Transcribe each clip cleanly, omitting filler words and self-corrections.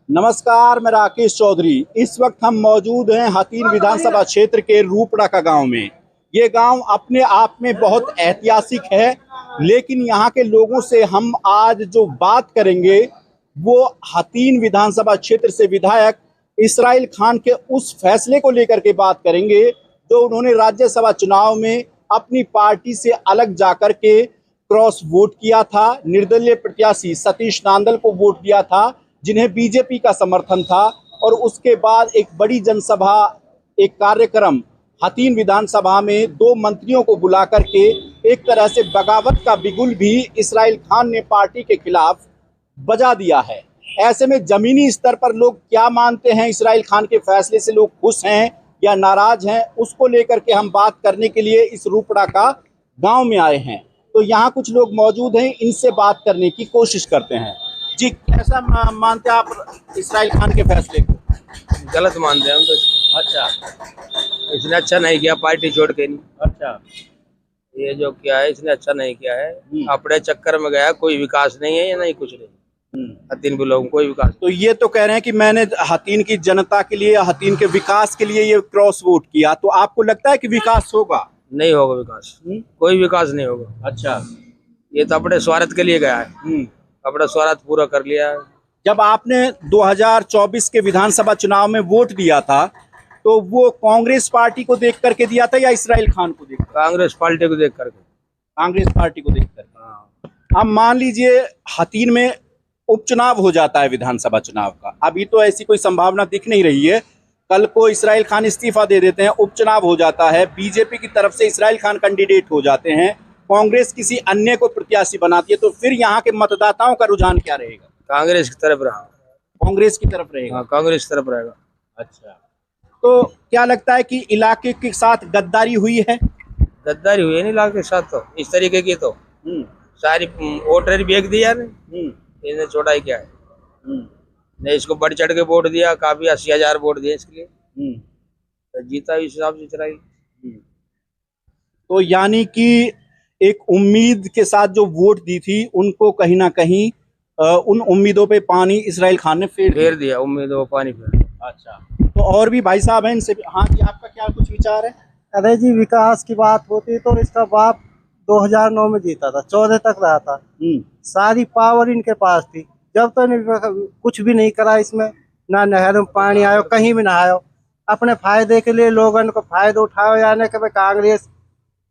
नमस्कार, मैं राकेश चौधरी। इस वक्त हम मौजूद हैं हथीन विधानसभा क्षेत्र के रूपड़ा गांव में। ये गांव अपने आप में बहुत ऐतिहासिक है, लेकिन यहाँ के लोगों से हम आज जो बात करेंगे वो हथीन विधानसभा क्षेत्र से विधायक इसराइल खान के उस फैसले को लेकर के बात करेंगे जो उन्होंने राज्यसभा चुनाव में अपनी पार्टी से अलग जाकर के क्रॉस वोट किया था। निर्दलीय प्रत्याशी सतीश नांदल को वोट दिया था, जिन्हें बीजेपी का समर्थन था, और उसके बाद एक बड़ी जनसभा, एक कार्यक्रम हथीन विधानसभा में 2 मंत्रियों को बुला करके एक तरह से बगावत का बिगुल भी इसराइल खान ने पार्टी के खिलाफ बजा दिया है। ऐसे में जमीनी स्तर पर लोग क्या मानते हैं, इसराइल खान के फैसले से लोग खुश हैं या नाराज हैं, उसको लेकर के हम बात करने के लिए इस रूपड़ा का गांव में आए हैं। तो यहाँ कुछ लोग मौजूद हैं, इनसे बात करने की कोशिश करते हैं। जी, कैसा मानते हैं आप इसराइल खान के फैसले को? गलत मानते हैं हम तो। अच्छा, इसने अच्छा नहीं किया, पार्टी छोड़ के नहीं। अच्छा। ये जो किया है इसने अच्छा नहीं किया है, अपने चक्कर में गया। कोई विकास नहीं है, ये नहीं कुछ नहीं। हथीन के लोगों को कोई विकास। तो ये तो कह रहे हैं कि मैंने हथीन की जनता के लिए, हथीन के विकास के लिए ये क्रॉस वोट किया, तो आपको लगता है कि विकास होगा? नहीं होगा विकास, कोई विकास नहीं होगा। अच्छा, ये तो अपने स्वार्थ के लिए गया है, अपना स्वार्थ पूरा कर लिया है। जब आपने 2024 के विधानसभा चुनाव में वोट दिया था तो वो कांग्रेस पार्टी को देख करके दिया था या इसराइल खान को देख? कांग्रेस पार्टी को देख करके। कांग्रेस पार्टी को देख करके। अब मान लीजिए हथीन में उपचुनाव हो जाता है विधानसभा चुनाव का, अभी तो ऐसी कोई संभावना दिख नहीं रही है। कल को इसराइल खान इस्तीफा दे देते हैं, उपचुनाव हो जाता है, बीजेपी की तरफ से इसराइल खान कैंडिडेट हो जाते हैं, कांग्रेस किसी अन्य को प्रत्याशी बनाती है, तो फिर यहाँ के मतदाताओं का रुझान क्या रहेगा? कांग्रेस की तरफ रहा। कांग्रेस की तरफ रहेगा? कांग्रेस की तरफ रहेगा। अच्छा, तो क्या लगता है कि इलाके के साथ गद्दारी हुई है? गद्दारी हुई नहीं इलाके के साथ, तो इस तरीके की तो सारी वोटर बेच दिया नहीं, इन्हें छोड़ा ही क्या है। ने इसको बढ़ चढ़ के वोट दिया, काफी 80,000 वोट दिए इसके लिए, तो जीता इस हिसाब से चलाई। तो यानी कि एक उम्मीद के साथ जो वोट दी थी उनको कहीं ना कहीं उन उम्मीदों पे पानी इसराइल खान ने फेर दिया, उम्मीदों पे पानी फेर। अच्छा, तो और भी भाई साहब हैं, इनसे हाँ जी, आपका क्या कुछ विचार है? अरे जी, विकास की बात होती तो इसका बाप 2009 में जीता था, 14 तक रहा था। सारी पावर इनके पास थी। जब तो इन्हें कुछ भी नहीं करा इसमें, ना नहर में पानी आयो, कहीं भी ना आयो। अपने फायदे के लिए लोगों को फायदा उठाओ, यानी कि कांग्रेस,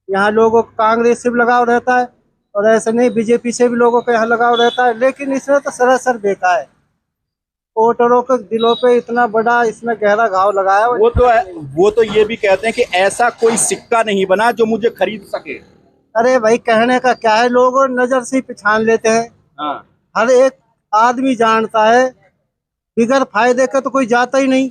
यहाँ लोगों को कांग्रेस से भी लगाव रहता है और ऐसे नहीं बीजेपी से भी लोगों को यहाँ लगाव रहता है, लेकिन इसमें तो सरासर बेकार है। वोटरों के दिलों पे इतना बड़ा इसमें गहरा घाव लगाया। वो तो ये भी कहते हैं कि ऐसा कोई सिक्का नहीं बना जो मुझे खरीद सके। अरे भाई, कहने का क्या है, लोग नजर से पहचान लेते हैं। हाँ। हर एक आदमी जानता है, बिगर फायदे का तो कोई जाता ही नहीं।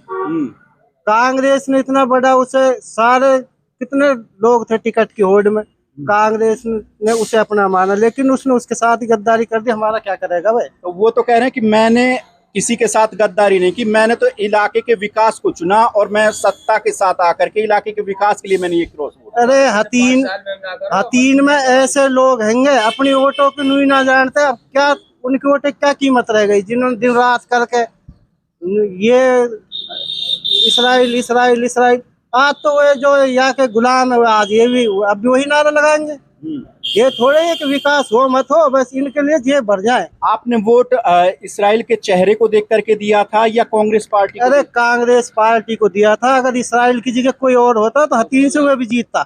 कांग्रेस ने इतना बड़ा, उसे सारे कितने लोग थे टिकट की होड़ में, कांग्रेस ने उसे अपना माना, लेकिन उसने उसके साथ ही गद्दारी कर दी। हमारा क्या करेगा भाई? तो वो तो कह रहे हैं कि मैंने किसी के साथ गद्दारी नहीं की, मैंने तो इलाके के विकास को चुना और मैं सत्ता के साथ आकर के इलाके के विकास के लिए मैंने ये क्रॉस वोट। अरे हथीन में ऐसे लोग हैंगे, अपनी वोटों की नुई ना जानते। अब क्या उनकी वोटें क्या कीमत रह गई, जिन्होंने दिन रात करके ये इसराइल इसराइल इसराइल। आज तो वो जो यहाँ के गुलाम है, आज ये भी अब भी वही नारा लगाएंगे। ये थोड़े एक विकास हो मत हो, बस इनके लिए जेब भर जाए। आपने वोट इसराइल के चेहरे को देख करके दिया था या कांग्रेस पार्टी को? अरे कांग्रेस पार्टी को दिया था। अगर इसराइल की जगह कोई और होता तो हथीन से वह भी जीतता।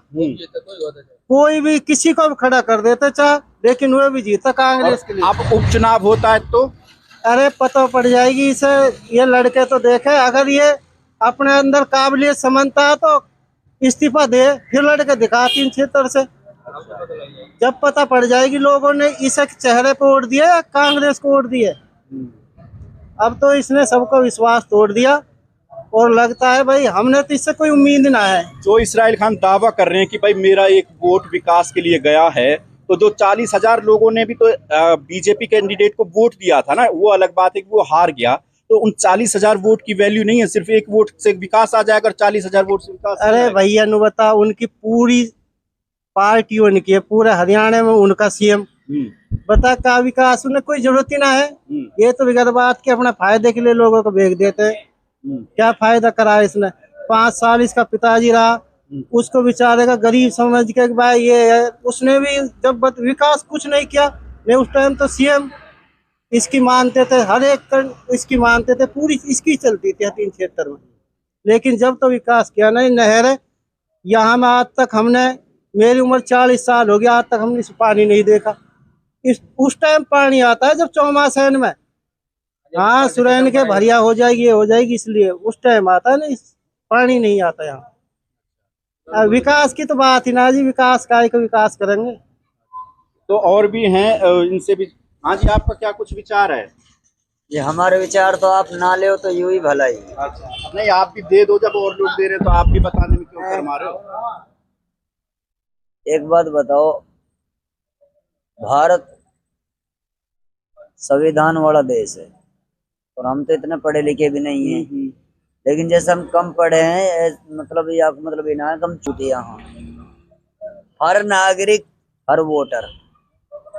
कोई भी किसी को भी खड़ा कर देते चाहे, लेकिन वह भी जीता कांग्रेस के लिए। अब उपचुनाव होता है तो अरे पता पड़ जाएगी इसे। ये लड़के तो देखे, अगर ये अपने अंदर काबिलियत समझता है तो इस्तीफा दे, फिर लड़के दिखा 3 क्षेत्र से। जब पता पड़ जाएगी लोगों ने इस चेहरे पे वोट दिया या कांग्रेस को वोट दिए। अब तो इसने सबको विश्वास तोड़ दिया और लगता है भाई हमने तो इससे कोई उम्मीद ना है। जो इसराइल खान दावा कर रहे हैं कि भाई मेरा एक वोट विकास के लिए गया है, तो जो 40,000 लोगों ने भी तो बीजेपी कैंडिडेट को वोट दिया था ना, वो अलग बात है कि वो हार गया, तो उन 40,000 वोट की वैल्यू नहीं है। सिर्फ एक वोट से विकास आ जाएगा, 40,000 वोट से विकास। अरे भैया नु बता, उनकी पूरी पार्टी उनकी है, पूरे हरियाणा में उनका सीएम बता का विकास, उन्हें कोई जरूरत ही ना है। ये तो बिगड़ बात के अपने फायदे के लिए लोगों को बेच देते हैं। क्या फायदा करा है इसने? 5 साल इसका पिताजी रहा, उसको बेचारे का गरीब समझ के भाई ये है, उसने भी जब विकास कुछ नहीं किया। नहीं उस टाइम तो सीएम इसकी मानते थे, हर एक इसकी मानते थे, पूरी इसकी चलती थी 3 क्षेत्र में। लेकिन जब तो विकास किया नहीं, नहर यहाँ में आज तक हमने, मेरी उम्र 40 साल हो गया, आज तक हमने पानी नहीं देखा। उस टाइम पानी आता है जब चौमासैन में, हाँ सुरैन के भरिया हो जाएगी, ये हो जाएगी, इसलिए उस टाइम आता है ना, पानी नहीं आता यहाँ। विकास की तो बात ही ना जी, विकास का विकास करेंगे। तो और भी हैं, इनसे भी। हाँ जी, आपका क्या कुछ विचार है? ये हमारे विचार तो आप ना ले तो यूं ही भला ही। अच्छा, नहीं आप भी दे दो, जब और लोग दे रहे तो आप भी बताने में क्यों शर्मा रहे हो? एक बात बताओ, भारत संविधान वाला देश है और हम तो इतने पढ़े लिखे भी नहीं हैं, लेकिन जैसे हम कम पढ़े हैं, मतलब ये मतलब ये ना कम चुके। यहाँ हर नागरिक, हर वोटर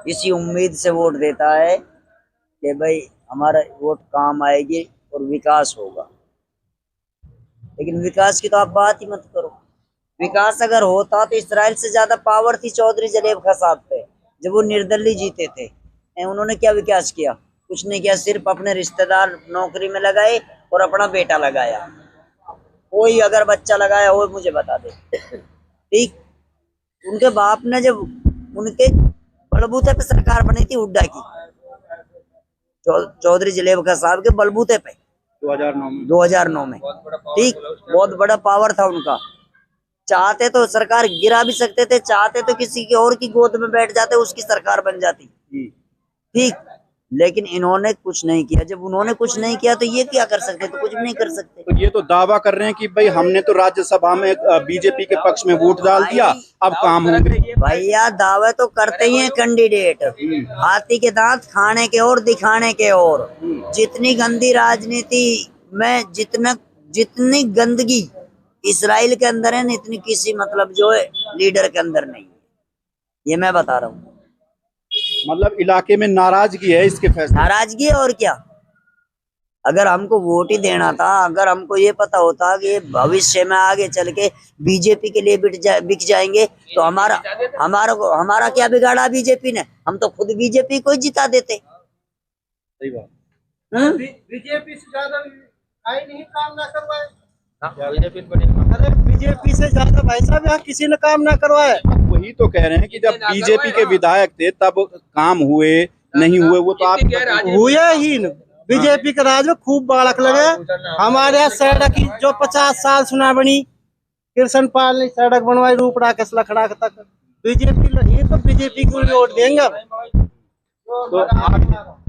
इसी उम्मीद से वोट देता है कि भाई हमारा वोट काम आएगी और विकास होगा। लेकिन विकास की तो आप बात ही मत करो। विकास अगर होता तो इस्राइल से ज्यादा पावर थी चौधरी जलेब खसाब पे, जब वो निर्दलीय जीते थे। उन्होंने क्या विकास किया? कुछ नहीं किया, सिर्फ अपने रिश्तेदार नौकरी में लगाए और अपना बेटा लगाया। कोई अगर बच्चा लगाया हो मुझे बता दे। ठीक, उनके बाप ने जब उनके बलबूते पे सरकार बनी थी हुड्डा की, चौधरी जलेब खसाब के बलबूते पे 2009 में। ठीक, बहुत बड़ा पावर था उनका। चाहते तो सरकार गिरा भी सकते थे, चाहते तो किसी की और की गोद में बैठ जाते, उसकी सरकार बन जाती। ठीक, लेकिन इन्होंने कुछ नहीं किया। जब उन्होंने कुछ नहीं किया तो ये क्या कर सकते? तो कुछ भी नहीं कर सकते। तो ये तो दावा कर रहे हैं कि भाई हमने तो राज्यसभा में बीजेपी के पक्ष में वोट डाल दिया, अब काम होंगे। भैया दावे तो करते ही हैं कैंडिडेट, हाथी के दांत खाने के और दिखाने के और। जितनी गंदी राजनीति में जितनी गंदगी इजराइल के अंदर है, इतनी किसी मतलब जो है लीडर के अंदर नहीं है। ये मैं बता रहा हूँ। मतलब इलाके में नाराजगी है इसके फैसले। नाराजगी है और क्या। अगर हमको वोट ही देना था, अगर हमको ये पता होता कि भविष्य में आगे चल के बीजेपी के लिए बिक जाएंगे, तो हमारा क्या बिगाड़ा बीजेपी ने? हम तो खुद बीजेपी को ही जिता देते। सही बात। बीजेपी से ज्यादा आई नहीं, काम ना करवाए। अरे बीजेपी से ज्यादा भाई साहब यहाँ किसी ने काम ना करवाए। वही तो कह रहे हैं कि जब बीजेपी के विधायक थे तब काम हुए नहीं हुए, वो तो आप हुए ही न। बीजेपी के राज में खूब बाड़क लगे। हमारे यहाँ सड़क की जो 50 साल सुना बनी, कृष्ण पाल ने सड़क बनवाई रूपड़ा के लखड़ा तक। बीजेपी नहीं तो बीजेपी को वोट देंगे। तो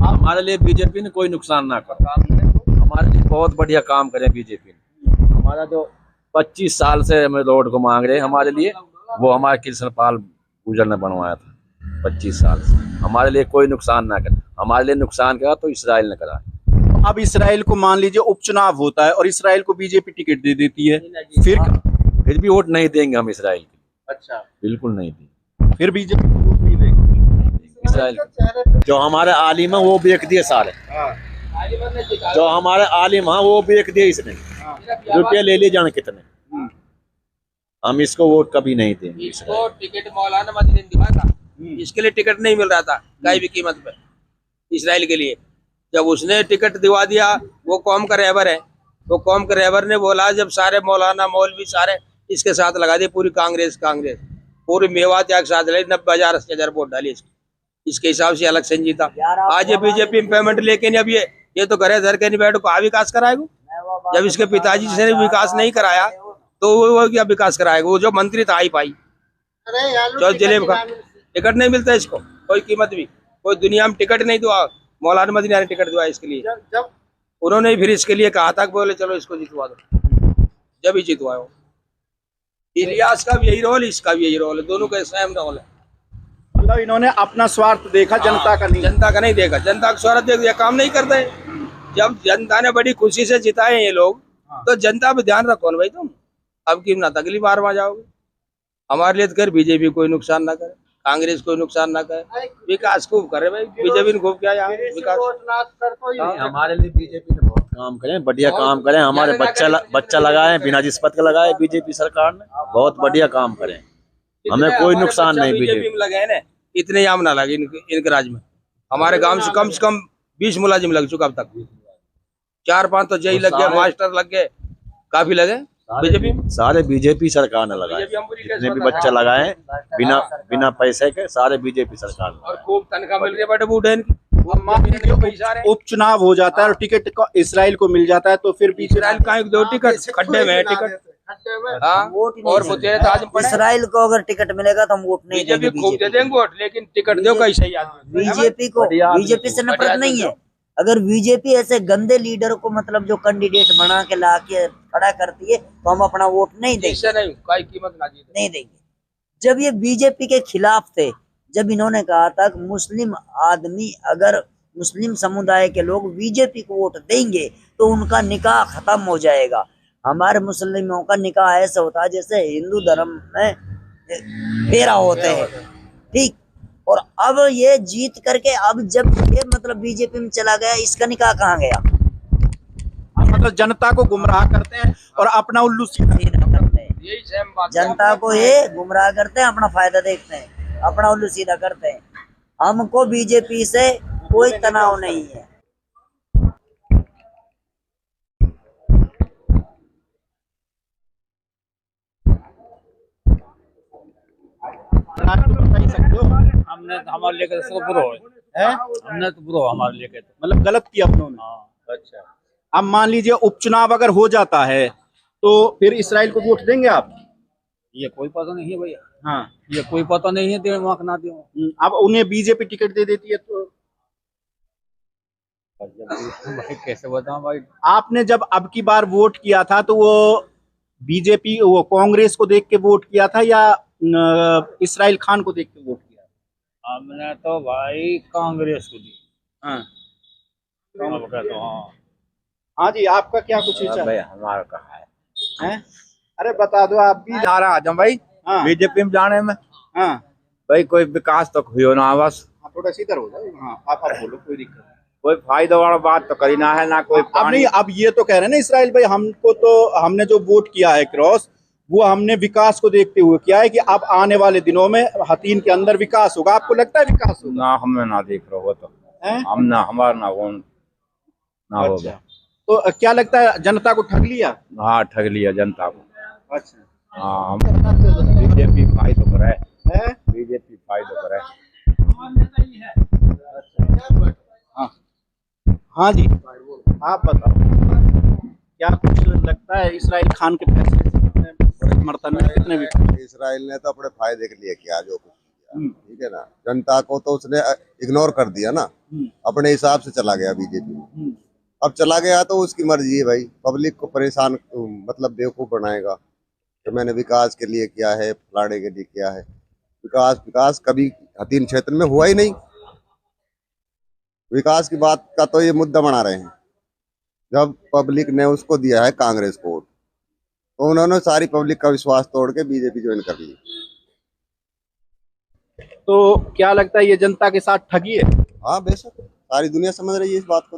हमारे लिए बीजेपी ने कोई नुकसान ना करा, हमारे लिए बहुत बढ़िया काम करे बीजेपी ने। हमारा जो 25 साल से हमें रोड को मांग रहे हैं हमारे लिए, वो हमारे कृष्ण पाल गुजर ने बनवाया था 25 साल से। हमारे लिए कोई नुकसान ना करे, हमारे लिए नुकसान करा तो इसराइल ने करा। अब इसराइल को मान लीजिए उपचुनाव होता है और इसराइल को बीजेपी टिकट दे देती है, फिर भी वोट नहीं देंगे हम इसराइल को। अच्छा, बिल्कुल नहीं देंगे, फिर बीजेपी को वोट नहीं देंगे इसराइल। जो हमारे आलिम है वो बेच दिए सारे, जो हमारे आलिम है वो बेच दिए इसने, रुपये ले लिए जाने कितने। हम इसको वोट कभी नहीं देंगे। इसको टिकट मौलाना मदनी दिया था, इसके लिए टिकट नहीं मिल रहा था कहीं भी कीमत पे इसराइल के लिए। जब उसने टिकट दिवा दिया, वो कौम का रहबर है, वो कौम के रहबर ने बोला जब सारे मौलाना मौलवी सारे इसके साथ लगा दिए, पूरी कांग्रेस पूरी मेवा त्याग साथ लगी, 90,000 वोट डाली इसके हिसाब से इलेक्शन जीता। आज ये बीजेपी पेमेंट लेके अब ये तो घरे धर के नहीं बैठो, कहा विकास कराएगा? जब इसके पिताजी से विकास नहीं कराया तो वो क्या विकास कराएगा? वो जो मंत्री था आई पाई चौधरी जलेब का टिकट नहीं मिलता इसको, कोई कीमत भी, कोई दुनिया में टिकट नहीं दुआ। मौलाना मदनी ने टिकट दुआ इसके लिए, जब उन्होंने फिर इसके लिए कहा था बोले चलो इसको जितवा दो, जब ही जितवाओ। इलियास का भी यही रोल, इसका भी यही रोल है, दोनों का सेम रोल है। मतलब इन्होंने अपना स्वार्थ देखा, जनता का नहीं। जनता का नहीं देखा, जनता का स्वार्थ देख दिया, काम नहीं करते। जब जनता ने बड़ी खुशी से जिताए ये लोग, तो जनता पे ध्यान रखो ना भाई, तुम अब की ना अगली बार वहां जाओगे। हमारे लिए तो कर बीजेपी कोई नुकसान ना करे। कांग्रेस कोई नुकसान ना करे, विकास खूब करे भाई, बीजेपी ने खूब किया यहाँ विकास। हमारे लिए बीजेपी ने बहुत काम करे, बढ़िया काम करे, हमारे बच्चा लगाए बिना रिश्वत के लगाए बीजेपी सरकार ने, बहुत बढ़िया काम करे, हमें कोई नुकसान नहीं। बीजेपी में लगे हैं ना, इतने आम ना लगे इनके राज में। हमारे गांव से कम 20 मुलाजिम लग चुका अब तक, 4-5 तो जेई लग गए, मास्टर लग गए, काफी लगे बीजेपी में। सारे बीजेपी सरकार ने लगाए, जितने भी बच्चे लगाए बिना पैसे के, सारे बीजेपी सरकार ने। और खूब तनख्वाह मिल रही है बड़े बूढ़े इनकी। उपचुनाव हो जाता है और टिकट इसराइल को मिल जाता है, तो फिर इसराइल का 2 टिकट खड्डे में है टिकट। हाँ, और इसराइल को अगर टिकट मिलेगा तो हम वोट नहीं देंगे। बीजेपी खूब दे देंगे वोट, लेकिन टिकट दो कहीं सही आदमी। बीजेपी से नफरत नहीं है। अगर बीजेपी ऐसे गंदे लीडर को मतलब जो कैंडिडेट बना के ला के खड़ा करती है तो हम अपना वोट नहीं देंगे, कोई कीमत नहीं देंगे। जब ये बीजेपी के खिलाफ थे, जब इन्होंने कहा था कि मुस्लिम आदमी, अगर मुस्लिम समुदाय के लोग बीजेपी को वोट देंगे तो उनका निकाह खत्म हो जाएगा। हमारे मुस्लिमों का निकाह ऐसा होता है जैसे हिंदू धर्म में फेरा होते हैं, ठीक। और अब ये जीत करके, अब जब ये मतलब बीजेपी में चला गया, इसका निकाह कहाँ गया? मतलब जनता को गुमराह करते हैं और अपना उल्लू सीधा करते हैं, जनता को ये गुमराह करते हैं, अपना फायदा देखते हैं, अपना उल्लू सीधा करते हैं। हमको बीजेपी से कोई तनाव नहीं है। हमने तो हमारे लेके तो बुरा है, हमने तो बुरा हमारे लेके तो मतलब गलत किया उन्होंने। अच्छा, अब मान लीजिए उपचुनाव अगर हो जाता है तो फिर इसराइल को वोट देंगे आप? ये कोई पता नहीं है भैया। हाँ, ये कोई पता नहीं है, दे ना दे। अब उन्हें बीजेपी टिकट दे देती है तो भाई कैसे बताऊं भाई। आपने जब अब की बार वोट किया था तो वो बीजेपी, वो कांग्रेस को देख के वोट किया था या इसराइल खान को देख के वोट किया? हमने तो भाई कांग्रेस को दी। हाँ, अब क्या तो हाँ। हाँ जी, आपका क्या कुछ विचार भाई हमारा कहा है? अरे बता दो आप भी। जा रहा आजम भाई हाँ, बीजेपी में जाने में हाँ, भाई कोई विकास तो हुई ना, बस थोड़ा सीधा हो जाओ। हाँ, आप बोलो, कोई दिक्कत नहीं। कोई फायदा वाला बात तो करी ना है ना कोई अब नहीं, अब ये तो कह रहे हैं ना इसराइल भाई, हमको तो, हमने जो वोट किया है क्रॉस, वो हमने विकास को देखते हुए किया है कि अब आने वाले दिनों में हतीन के अंदर विकास होगा। आपको लगता है विकास होगा? ना, हमें ना देख रहे हो तो हम ना, हमारा ना वो ना होगा। तो क्या लगता है, जनता को ठग लिया? हाँ, ठग लिया जनता को। अच्छा, हाँ, बीजेपी फायदो करे, बीजेपी फायदो करे। हाँ जी, आप बताओ, क्या कुछ लगता है इसराइल खान के फैसले से समर्थन में कितने भी? इसराइल ने तो अपने फायदे के लिए किया जो कुछ किया, ठीक है ना। जनता को तो उसने इग्नोर कर दिया ना, अपने हिसाब से चला गया बीजेपी में। अब चला गया तो उसकी मर्जी है भाई, पब्लिक को परेशान मतलब बेवकूफ बनाएगा कि मैंने विकास के लिए किया है, फलाने के लिए किया है। विकास कभी हतीन क्षेत्र में हुआ ही नहीं। विकास की बात का तो ये मुद्दा बना रहे हैं। जब पब्लिक ने उसको दिया है कांग्रेस को, तो उन्होंने सारी पब्लिक का विश्वास तोड़ के बीजेपी ज्वाइन कर ली। तो क्या लगता है ये जनता के साथ ठगी है? हाँ बेशक, सारी दुनिया समझ रही है इस बात को।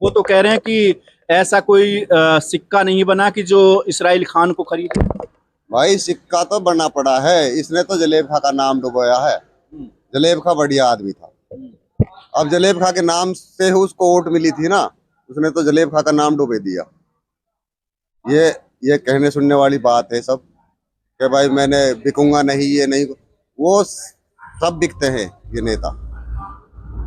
वो तो कह रहे हैं कि ऐसा कोई सिक्का नहीं बना कि जो इसराइल खान को खरीदे। भाई सिक्का तो बनना पड़ा है, इसने तो जलेब खा का नाम डुबोया है। जलेब खा बढ़िया आदमी था, अब जलेब खा के नाम से उसको वोट मिली थी ना, उसने तो जलेब खा का नाम डुबे दिया। ये कहने सुनने वाली बात है सब कि भाई मैंने बिकूंगा नहीं, ये नहीं, वो सब बिकते हैं ये नेता।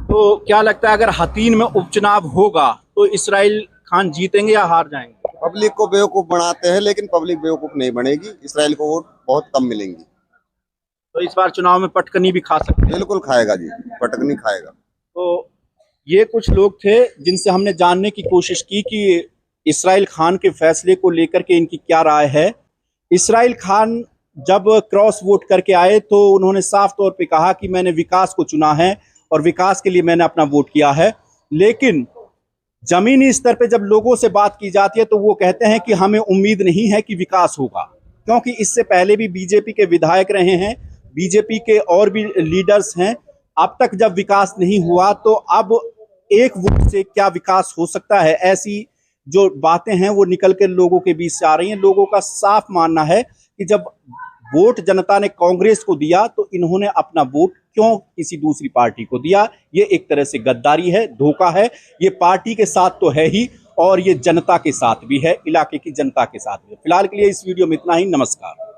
तो क्या लगता है अगर हतीन में उपचुनाव होगा तो इसराइल खान जीतेंगे या हार जाएंगे? पब्लिक को बेवकूफ बनाते हैं, लेकिन पब्लिक बेवकूफ नहीं बनेगी। इसराइल को वोट बहुत कम मिलेंगी। तो इस बार चुनाव में पटकनी भी खा सकते हैं? बिल्कुल खाएगा जी, पटकनी खाएगा। तो ये कुछ लोग थे जिनसे हमने जानने की कोशिश की कि इसराइल खान के फैसले को लेकर के इनकी क्या राय है। इसराइल खान जब क्रॉस वोट करके आए तो उन्होंने साफ तौर पे कहा कि मैंने विकास को चुना है और विकास के लिए मैंने अपना वोट किया है। लेकिन जमीनी स्तर पे जब लोगों से बात की जाती है तो वो कहते हैं कि हमें उम्मीद नहीं है कि विकास होगा, क्योंकि इससे पहले भी बीजेपी के विधायक रहे हैं बीजेपी के और भी लीडर्स हैं। अब तक जब विकास नहीं हुआ तो अब एक वोट से क्या विकास हो सकता है, ऐसी जो बातें हैं वो निकल के लोगों के बीच से आ रही हैं। लोगों का साफ मानना है कि जब वोट जनता ने कांग्रेस को दिया तो इन्होंने अपना वोट क्यों किसी दूसरी पार्टी को दिया। ये एक तरह से गद्दारी है, धोखा है। ये पार्टी के साथ तो है ही और ये जनता के साथ भी है, इलाके की जनता के साथ भी। फिलहाल के लिए इस वीडियो में इतना ही। नमस्कार।